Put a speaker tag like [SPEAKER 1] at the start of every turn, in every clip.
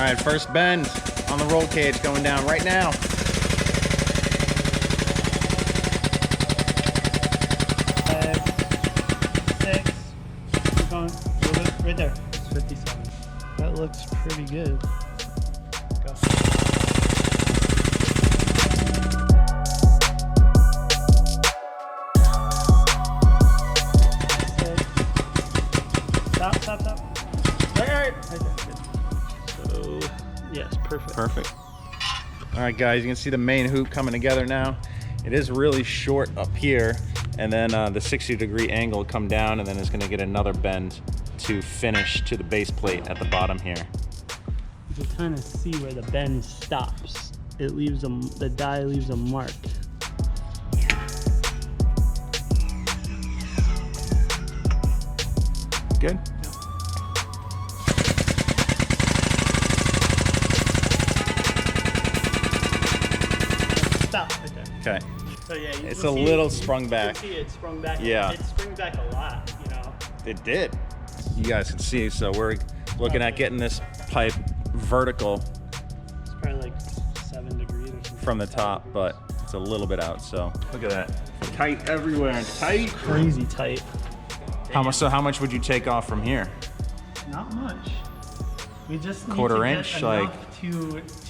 [SPEAKER 1] right, first bend on the roll cage going down right now.
[SPEAKER 2] 5, 6, keep going, right there, it's 57. That looks pretty good. Go. Stop. Right there. So, yes, perfect.
[SPEAKER 1] Perfect. All right, guys, you can see the main hoop coming together now. It is really short up here, and then the 60-degree angle will come down, and then it's gonna get another bend to finish to the base plate at the bottom here.
[SPEAKER 2] You can kind of see where the bend stops. It leaves the die leaves a mark.
[SPEAKER 1] Good.
[SPEAKER 2] Stop right there.
[SPEAKER 1] Okay.
[SPEAKER 2] So yeah,
[SPEAKER 1] It's a little sprung back.
[SPEAKER 2] You can see it sprung back.
[SPEAKER 1] Yeah.
[SPEAKER 2] It sprung back a lot, you know.
[SPEAKER 1] It did. You guys can see, so we're looking at getting this pipe vertical
[SPEAKER 2] It's probably like 7 degrees or something.
[SPEAKER 1] from the top, but it's a little bit out, so. Look at that. Tight everywhere and tight.
[SPEAKER 2] Crazy tight.
[SPEAKER 1] So how much would you take off from here?
[SPEAKER 2] Not much. We just need
[SPEAKER 1] Quarter
[SPEAKER 2] to get
[SPEAKER 1] inch,
[SPEAKER 2] enough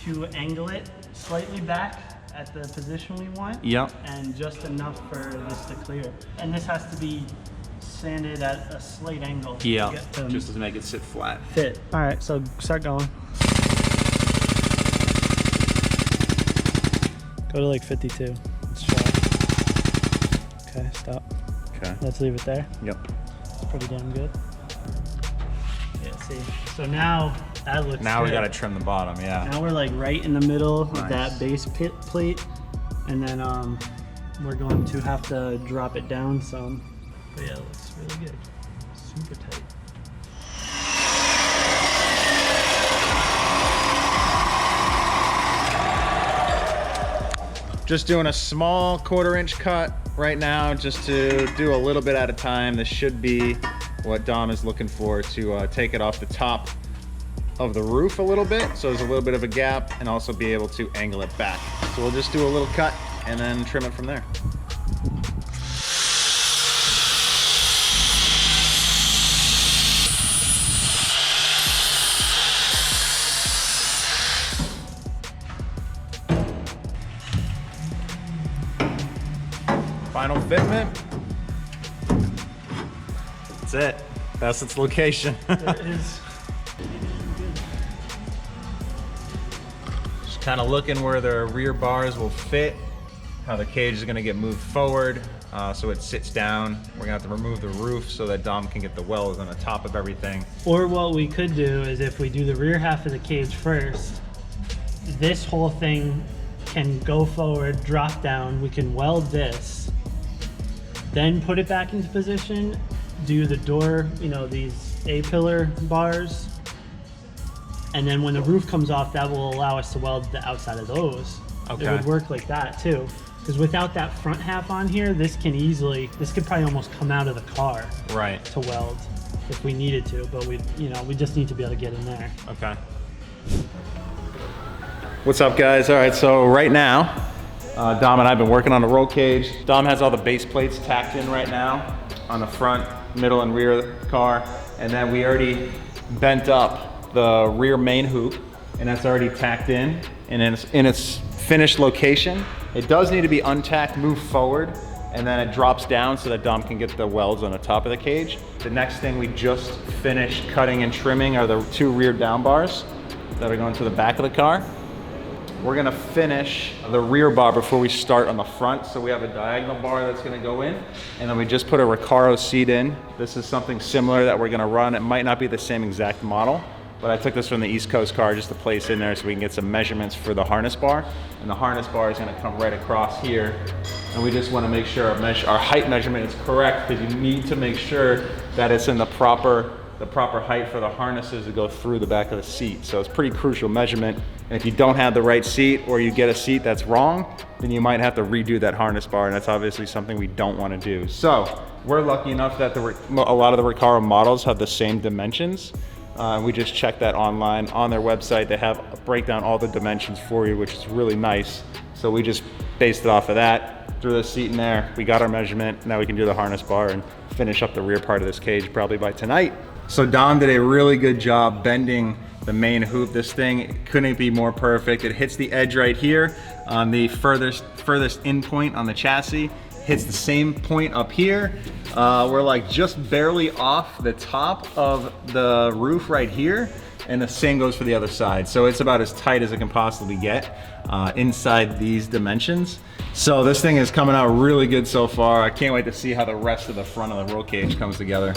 [SPEAKER 2] to angle it slightly back at the position we want.
[SPEAKER 1] Yep.
[SPEAKER 2] And just enough for this to clear. And this has to be sanded at a slight angle.
[SPEAKER 1] Yeah,
[SPEAKER 2] to get them
[SPEAKER 1] just to make it sit flat.
[SPEAKER 2] fit. All right, so start going. Go to like 52. Let's try. Okay, stop.
[SPEAKER 1] Okay.
[SPEAKER 2] Let's leave it there.
[SPEAKER 1] Yep.
[SPEAKER 2] It's pretty damn good. Yeah, see. So now that looks
[SPEAKER 1] Now
[SPEAKER 2] good.
[SPEAKER 1] we gotta trim the bottom, yeah.
[SPEAKER 2] Now we're like right in the middle of
[SPEAKER 1] Nice.
[SPEAKER 2] that base pit plate, and then we're going to have to drop it down some. But yeah, it looks really good. Super tight.
[SPEAKER 1] Just doing a small 1/4 inch cut right now, just to do a little bit at a time. This should be what Dom is looking for, to take it off the top of the roof a little bit, so there's a little bit of a gap, and also be able to angle it back. So we'll just do a little cut and then trim it from there. Final fitment. That's it. That's its location.
[SPEAKER 2] It is.
[SPEAKER 1] Just kind of looking where the rear bars will fit, how the cage is going to get moved forward, so it sits down. We're going to have to remove the roof so that Dom can get the welds on the top of everything.
[SPEAKER 2] Or what we could do is, if we do the rear half of the cage first, this whole thing can go forward, drop down. We can weld this, then put it back into position, do the door, you know, these A-pillar bars, and then when the roof comes off, that will allow us to weld the outside of those.
[SPEAKER 1] Okay.
[SPEAKER 2] It would work like that too. Because without that front half on here, this could probably almost come out of the car
[SPEAKER 1] Right.
[SPEAKER 2] to weld if we needed to, but we just need to be able to get in there.
[SPEAKER 1] Okay. What's up, guys? All right, so right now, Dom and I have been working on the roll cage. Dom has all the base plates tacked in right now on the front, middle, and rear of the car. And then we already bent up the rear main hoop, and that's already tacked in its finished location. It does need to be untacked, moved forward, and then it drops down so that Dom can get the welds on the top of the cage. The next thing we just finished cutting and trimming are the 2 rear down bars that are going to the back of the car. We're gonna finish the rear bar before we start on the front. So we have a diagonal bar that's gonna go in, and then we just put a Recaro seat in. This is something similar that we're gonna run. It might not be the same exact model, but I took this from the East Coast car just to place in there so we can get some measurements for the harness bar. And the harness bar is gonna come right across here. And we just wanna make sure our height measurement is correct, because you need to make sure that it's in the proper height for the harnesses to go through the back of the seat. So it's pretty crucial measurement. And if you don't have the right seat, or you get a seat that's wrong, then you might have to redo that harness bar, and that's obviously something we don't want to do. So we're lucky enough that a lot of the Recaro models have the same dimensions. We just checked that online on their website. They have a breakdown all the dimensions for you, which is really nice. So we just based it off of that, threw the seat in there, we got our measurement, now we can do the harness bar and finish up the rear part of this cage probably by tonight. So Dom did a really good job bending the main hoop. This thing couldn't be more perfect. It hits the edge right here on the furthest in point on the chassis, hits the same point up here. We're like just barely off the top of the roof right here, and the same goes for the other side. So it's about as tight as it can possibly get inside these dimensions. So this thing is coming out really good so far. I can't wait to see how the rest of the front of the roll cage comes together.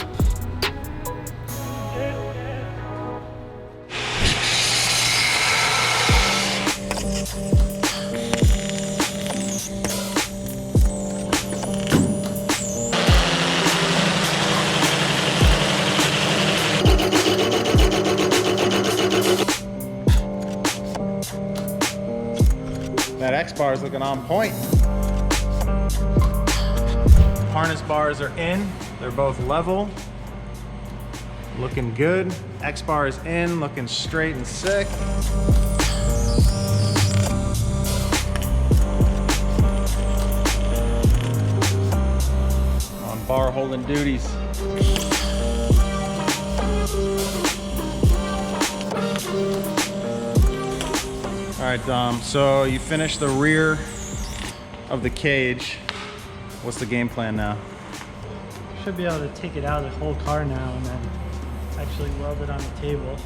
[SPEAKER 1] That X bar is looking on point. Harness bars are in. They're both level. Looking good. X bar is in, looking straight and sick. On bar holding duties. All right, Dom, so you finished the rear of the cage. What's the game plan now?
[SPEAKER 2] Should be able to take it out of the whole car now and then actually weld it on the table.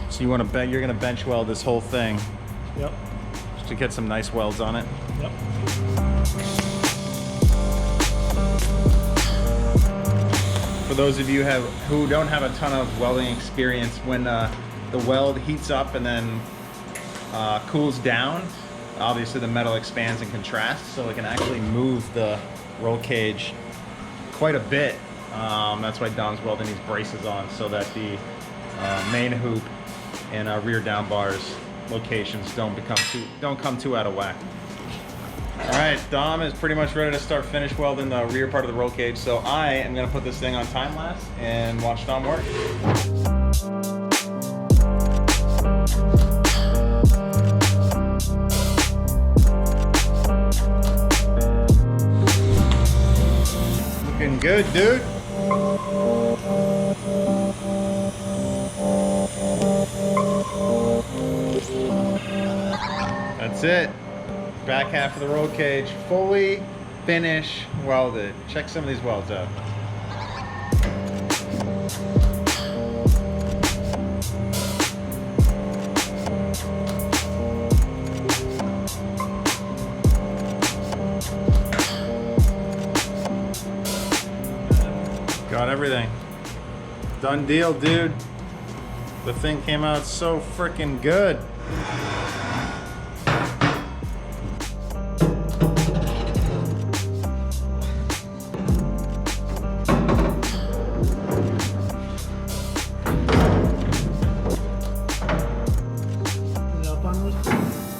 [SPEAKER 1] So you want to you're gonna bench weld this whole thing?
[SPEAKER 2] Yep.
[SPEAKER 1] Just to get some nice welds on it?
[SPEAKER 2] Yep.
[SPEAKER 1] For those of you who don't have a ton of welding experience, when the weld heats up and then cools down, obviously the metal expands and contrasts, so it can actually move the roll cage quite a bit. That's why Dom's welding these braces on, so that the main hoop and rear down bars locations don't come too out of whack. All right, Dom is pretty much ready to start finish welding the rear part of the roll cage, so I am gonna put this thing on time lapse and watch Dom work. Looking good, dude. That's it. Back half of the roll cage, fully finish welded. Check some of these welds out. Got everything. Done deal, dude. The thing came out so freaking good.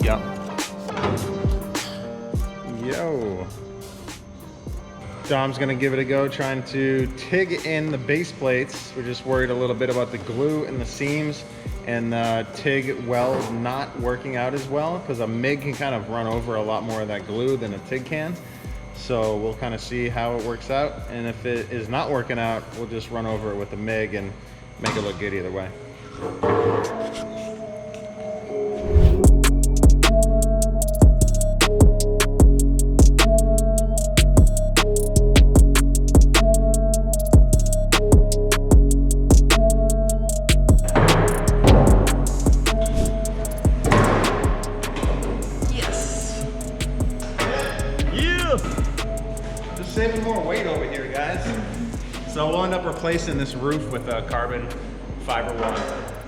[SPEAKER 1] Yep. Yo. Dom's gonna give it a go trying to TIG in the base plates. We're just worried a little bit about the glue in the seams and the TIG weld not working out as well, because a MIG can kind of run over a lot more of that glue than a TIG can. So we'll kind of see how it works out, and if it is not working out, we'll just run over it with the MIG and make it look good either way. Saving more weight over here, guys. So we'll end up replacing this roof with a carbon fiber one.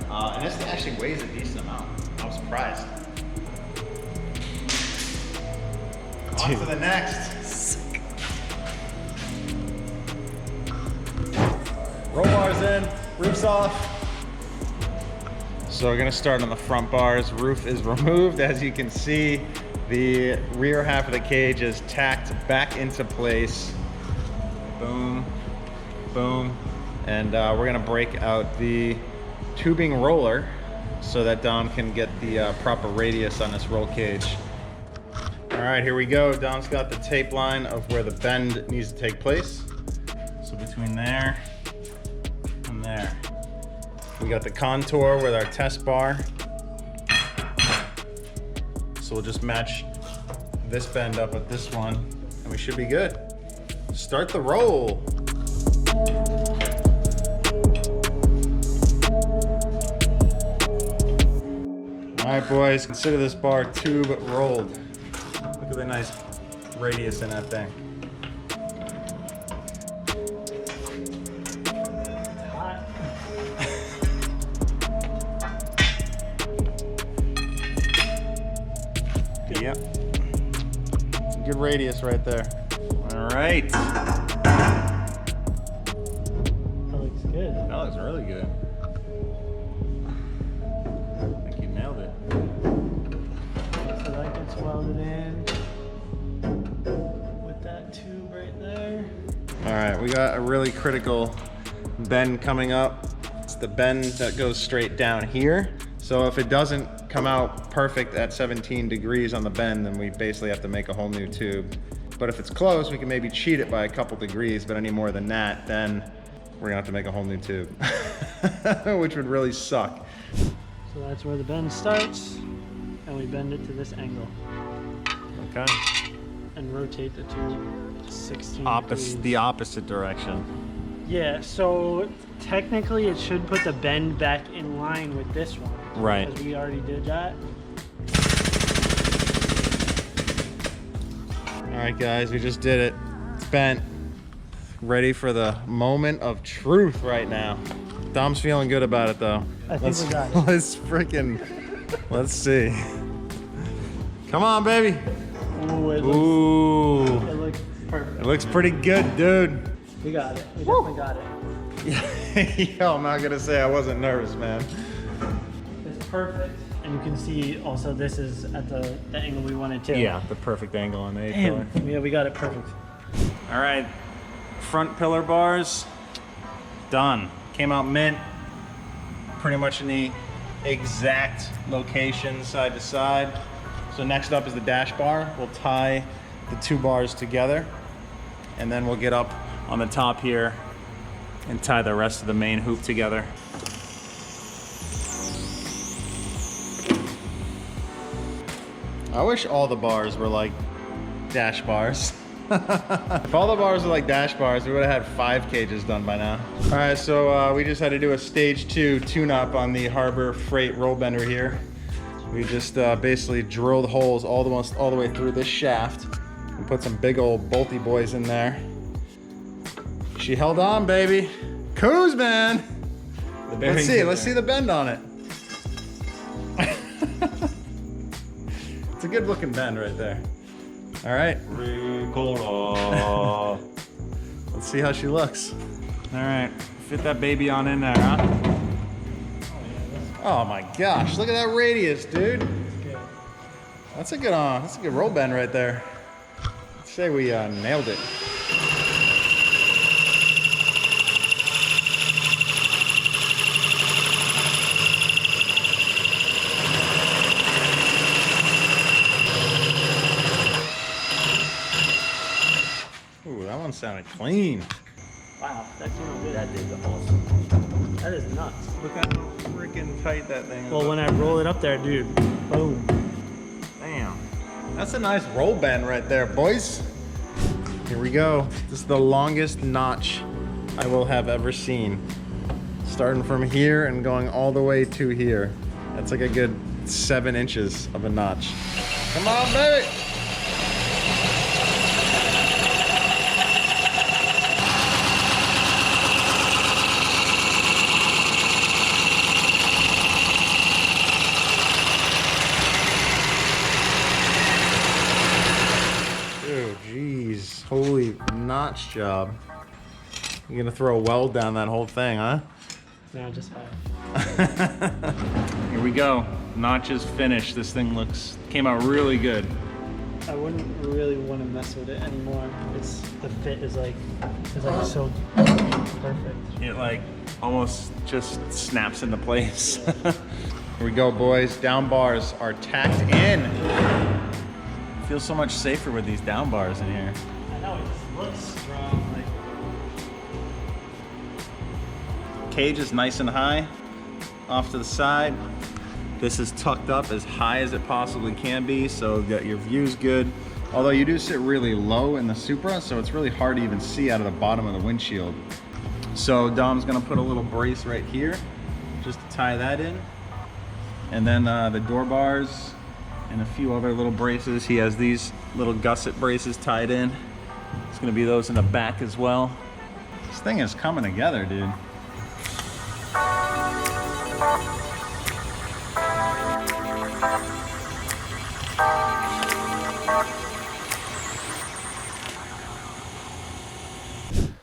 [SPEAKER 1] And this actually weighs a decent amount. I'm surprised. On to the next. Sick. Roll bars in, roof's off. So we're gonna start on the front bars. Roof is removed, as you can see. The rear half of the cage is tacked back into place. Boom, boom. And we're gonna break out the tubing roller so that Dom can get the proper radius on this roll cage. All right, here we go. Dom's got the tape line of where the bend needs to take place. So between there and there. We got the contour with our test bar. So we'll just match this bend up with this one and we should be good. Start the roll. All right, boys, consider this bar tube rolled. Look at the nice radius in that thing. Yep. Good radius right there. All right.
[SPEAKER 2] That looks good.
[SPEAKER 1] That looks really good. I think you nailed it.
[SPEAKER 2] So that gets welded in with that tube right there.
[SPEAKER 1] All right, we got a really critical bend coming up. It's the bend that goes straight down here. So if it doesn't come out perfect at 17 degrees on the bend, then we basically have to make a whole new tube. But if it's close, we can maybe cheat it by a couple degrees, but any more than that, then we're gonna have to make a whole new tube, which would really suck.
[SPEAKER 2] So that's where the bend starts, and we bend it to this angle.
[SPEAKER 1] Okay.
[SPEAKER 2] And rotate the tube 16
[SPEAKER 1] The
[SPEAKER 2] degrees.
[SPEAKER 1] opposite direction.
[SPEAKER 2] Yeah, so technically it should put the bend back in line with this one.
[SPEAKER 1] Right.
[SPEAKER 2] Because we already did that.
[SPEAKER 1] All right, guys, we just did it. It's bent. Ready for the moment of truth right now. Dom's feeling good about it, though.
[SPEAKER 2] I think we got it.
[SPEAKER 1] Let's see. Come on, baby.
[SPEAKER 2] Ooh, it looks perfect.
[SPEAKER 1] It looks pretty good, dude.
[SPEAKER 2] We got it. We definitely got it.
[SPEAKER 1] Yo, I'm not gonna say I wasn't nervous, man.
[SPEAKER 2] It's perfect. And you can see also this is at the angle we wanted to.
[SPEAKER 1] Yeah, the perfect angle on the A-pillar.
[SPEAKER 2] Damn. Yeah, we got it perfect.
[SPEAKER 1] All right, front pillar bars, done. Came out mint, pretty much in the exact location side to side. So next up is the dash bar. We'll tie the two bars together and then we'll get up on the top here and tie the rest of the main hoop together. I wish all the bars were like dash bars. If all the bars were like dash bars, we would have had 5 cages done by now. All right, so we just had to do a stage 2 tune-up on the Harbor Freight roll bender here. We just basically drilled holes almost all the way through this shaft and put some big old bolty boys in there. She held on, baby. Coos, man. Let's see the bend on it. It's a good looking bend right there. All right. Let's see how she looks. All right, fit that baby on in there, huh? Oh my gosh, look at that radius, dude. That's a good roll bend right there. I'd say we nailed it. Ooh, that one sounded clean.
[SPEAKER 2] Wow, that came out good.
[SPEAKER 3] That is awesome.
[SPEAKER 2] That is nuts.
[SPEAKER 1] Look how freaking tight that thing is.
[SPEAKER 2] Well, when I roll it up there, dude, boom.
[SPEAKER 1] Damn. That's a nice roll bend right there, boys. Here we go. This is the longest notch I will have ever seen. Starting from here and going all the way to here. That's like a good 7 inches of a notch. Come on, baby. Holy notch job. You're gonna throw a weld down that whole thing, huh?
[SPEAKER 2] No, just fine.
[SPEAKER 1] Here we go. Notch is finished. This thing came out really good.
[SPEAKER 2] I wouldn't really want to mess with it anymore. The fit is like so perfect.
[SPEAKER 1] It like almost just snaps into place. Here we go, boys. Down bars are tacked in. Feels so much safer with these down bars in here.
[SPEAKER 2] I know, it just looks strong.
[SPEAKER 1] Cage is nice and high off to the side. This is tucked up as high as it possibly can be, so that your view's good. Although you do sit really low in the Supra, so it's really hard to even see out of the bottom of the windshield. So Dom's gonna put a little brace right here, just to tie that in. And then the door bars and a few other little braces. He has these little gusset braces tied in. It's gonna be those in the back as well. This thing is coming together, dude.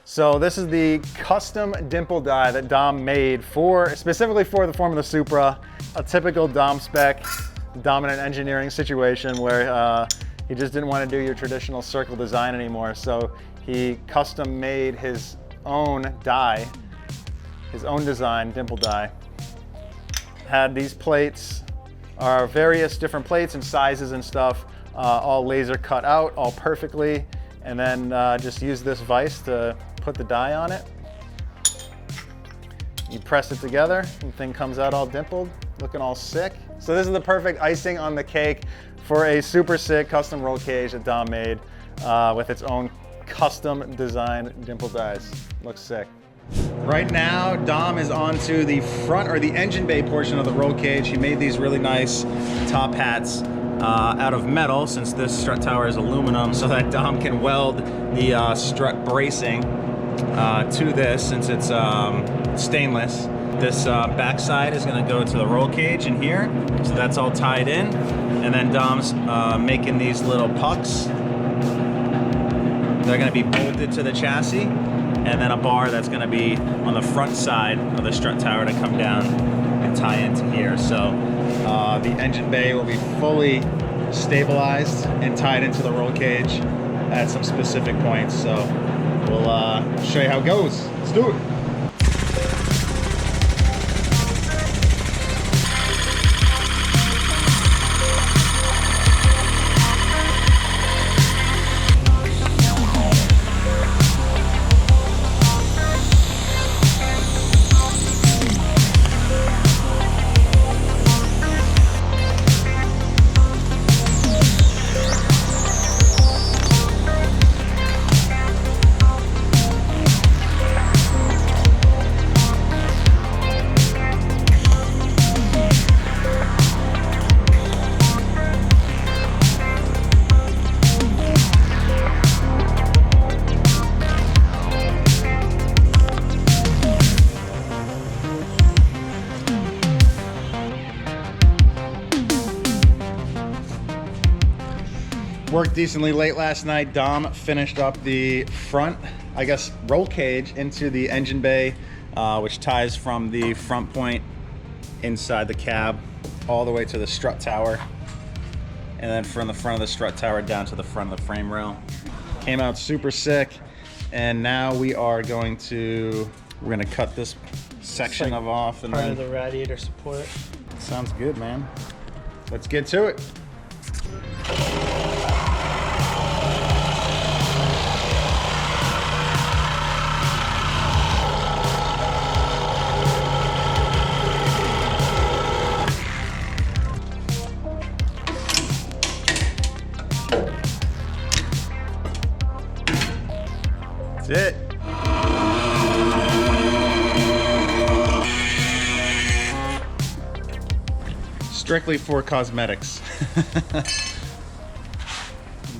[SPEAKER 1] So this is the custom dimple die that Dom made specifically for the form of the Supra. A typical DomSpec dominant engineering situation where he just didn't want to do your traditional circle design anymore. So he custom made his own die, his own design dimple die. Had these plates, are various different plates and sizes and stuff, all laser cut out, all perfectly. And then just use this vise to put the die on it. You press it together, and the thing comes out all dimpled, looking all sick. So this is the perfect icing on the cake for a super sick custom roll cage that Dom made with its own custom design dimple dies. Looks sick. Right now, Dom is onto the front or the engine bay portion of the roll cage. He made these really nice top hats out of metal, since this strut tower is aluminum, so that Dom can weld the strut bracing to this, since it's stainless. This backside is going to go to the roll cage in here, so that's all tied in. And then Dom's making these little pucks. They're going to be bolted to the chassis, and then a bar that's going to be on the front side of the strut tower to come down and tie into here. So the engine bay will be fully stabilized and tied into the roll cage at some specific points. So we'll show you how it goes. Let's do it. Worked decently late last night. Dom finished up the front, I guess, roll cage into the engine bay, which ties from the front point inside the cab all the way to the strut tower, and then from the front of the strut tower down to the front of the frame rail. Came out super sick, and now we're going to cut this section
[SPEAKER 2] like
[SPEAKER 1] off, and
[SPEAKER 2] part
[SPEAKER 1] then
[SPEAKER 2] of the radiator support.
[SPEAKER 1] sounds good, man. Let's get to it. That's it. Strictly for cosmetics. It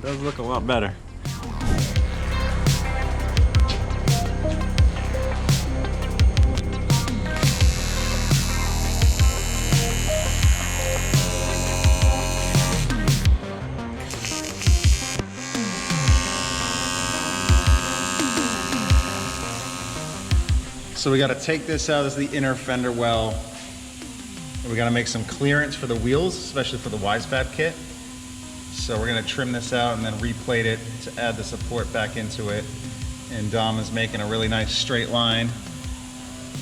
[SPEAKER 1] does look a lot better. So we got to take this out. This is the inner fender well. And we got to make some clearance for the wheels, especially for the wide fab kit. So we're gonna trim this out and then replate it to add the support back into it. And Dom is making a really nice straight line.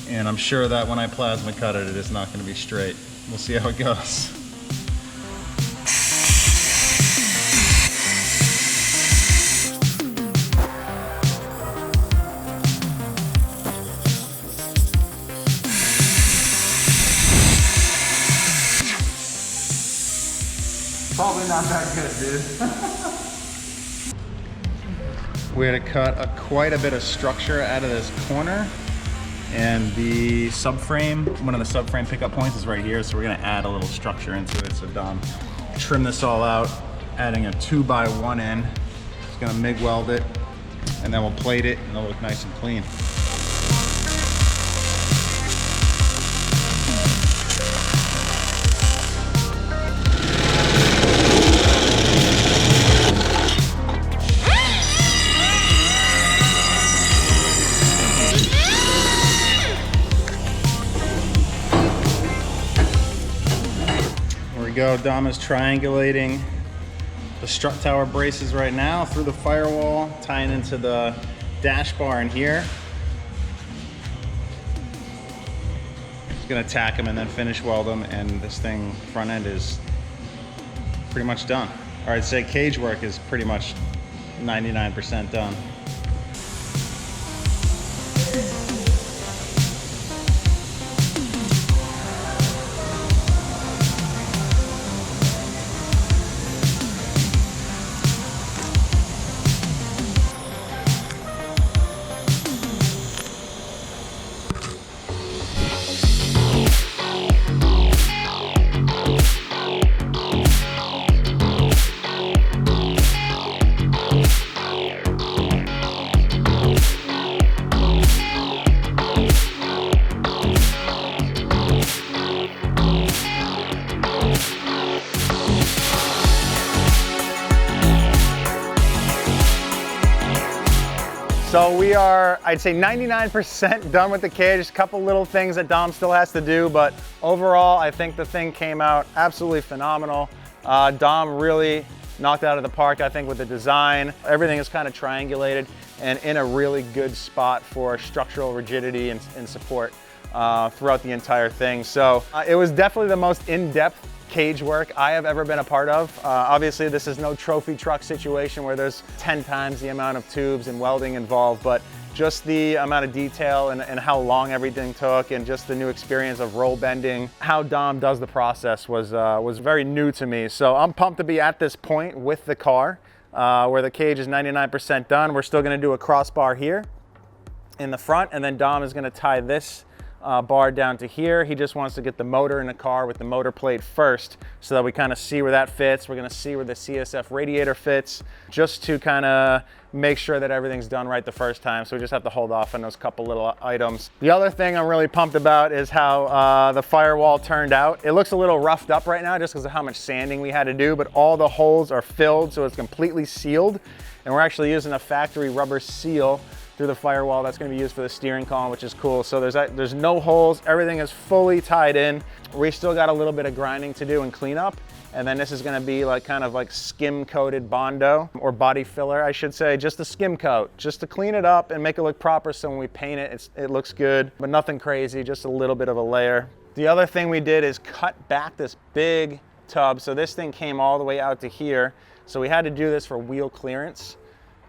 [SPEAKER 1] And I'm sure that when I plasma cut it, it is not gonna be straight. We'll see how it goes. Probably not that good, dude. We had to cut quite a bit of structure out of this corner, and the subframe, one of the subframe pickup points is right here, so we're gonna add a little structure into it. So Dom trim this all out, adding a 2x1 in. Just gonna MIG weld it, and then we'll plate it, and it'll look nice and clean. Go. Dom is triangulating the strut tower braces right now through the firewall, tying into the dash bar in here. He's gonna tack them and then finish weld them, and this thing front end is pretty much done. Or I'd say cage work is pretty much 99% done. So we are, I'd say 99% done with the cage. Just a couple little things that Dom still has to do, but overall, I think the thing came out absolutely phenomenal. Dom really knocked out of the park, I think, with the design. Everything is kind of triangulated and in a really good spot for structural rigidity and support throughout the entire thing. So it was definitely the most in-depth cage work I have ever been a part of. Obviously, this is no trophy truck situation where there's 10 times the amount of tubes and welding involved, but just the amount of detail and how long everything took, and just the new experience of roll bending, how Dom does the process was very new to me. So I'm pumped to be at this point with the car where the cage is 99% done. We're still gonna do a crossbar here in the front, and then Dom is gonna tie this bar down to here. He just wants to get the motor in the car with the motor plate first, so that we kind of see where that fits. We're going to see where the CSF radiator fits, just to kind of make sure that everything's done right the first time. So we just have to hold off on those couple little items. The other thing I'm really pumped about is how the firewall turned out. It looks a little roughed up right now just because of how much sanding we had to do, but all the holes are filled, so it's completely sealed. And we're actually using a factory rubber seal through the firewall that's going to be used for the steering column, which is cool. So there's no holes, everything is fully tied in. We still got a little bit of grinding to do and clean up, and then this is going to be like kind of like skim coated Bondo, or body filler I should say, just a skim coat, just to clean it up and make it look proper, so when we paint it, it looks good, but nothing crazy, just a little bit of a layer. The other thing we did is cut back this big tub, so this thing came all the way out to here, so we had to do this for wheel clearance.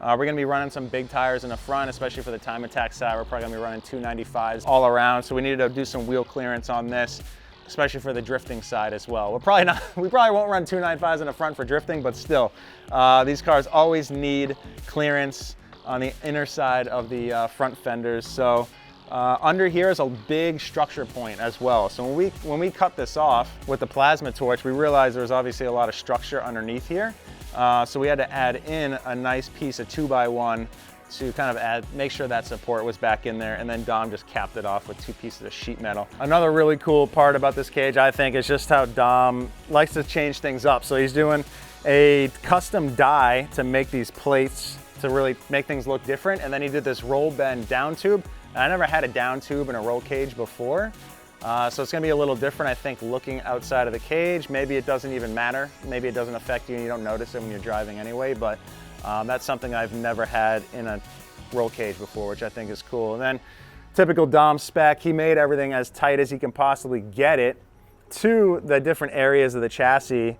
[SPEAKER 1] We're going to be running some big tires in the front, especially for the time attack side. We're probably going to be running 295s all around, so we needed to do some wheel clearance on this, especially for the drifting side as well. We probably won't run 295s in the front for drifting, but still, these cars always need clearance on the inner side of the front fenders. So under here is a big structure point as well. So when we cut this off with the plasma torch, we realized there was obviously a lot of structure underneath here. So we had to add in a nice piece of 2x1 to kind of make sure that support was back in there, and then Dom just capped it off with 2 pieces of sheet metal. Another really cool part about this cage, I think, is just how Dom likes to change things up. So he's doing a custom die to make these plates to really make things look different, and then he did this roll bend down tube. I never had a down tube in a roll cage before. So it's gonna be a little different, I think, looking outside of the cage. Maybe it doesn't even matter. Maybe it doesn't affect you and you don't notice it when you're driving anyway, but that's something I've never had in a roll cage before, which I think is cool. And then typical DomSpec, he made everything as tight as he can possibly get it to the different areas of the chassis,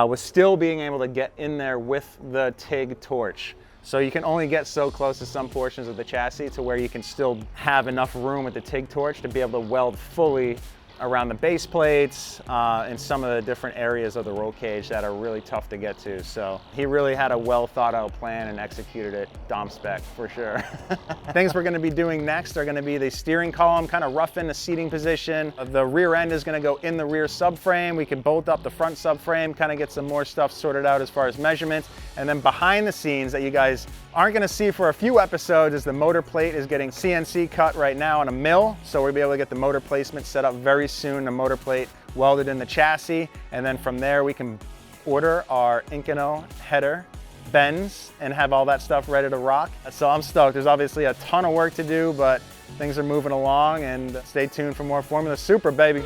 [SPEAKER 1] with still being able to get in there with the TIG torch. So you can only get so close to some portions of the chassis to where you can still have enough room with the TIG torch to be able to weld fully around the base plates and some of the different areas of the roll cage that are really tough to get to. So he really had a well thought out plan and executed it DomSpec for sure. Things we're gonna be doing next are gonna be the steering column, kind of rough in the seating position. The rear end is gonna go in the rear subframe. We can bolt up the front subframe, kind of get some more stuff sorted out as far as measurements. And then behind the scenes that you guys aren't gonna see for a few episodes is the motor plate is getting CNC cut right now on a mill. So we'll be able to get the motor placement set up very soon, the motor plate welded in the chassis. And then from there we can order our Inconel header bends and have all that stuff ready to rock. So I'm stoked. There's obviously a ton of work to do, but things are moving along, and stay tuned for more Formula Supra, baby.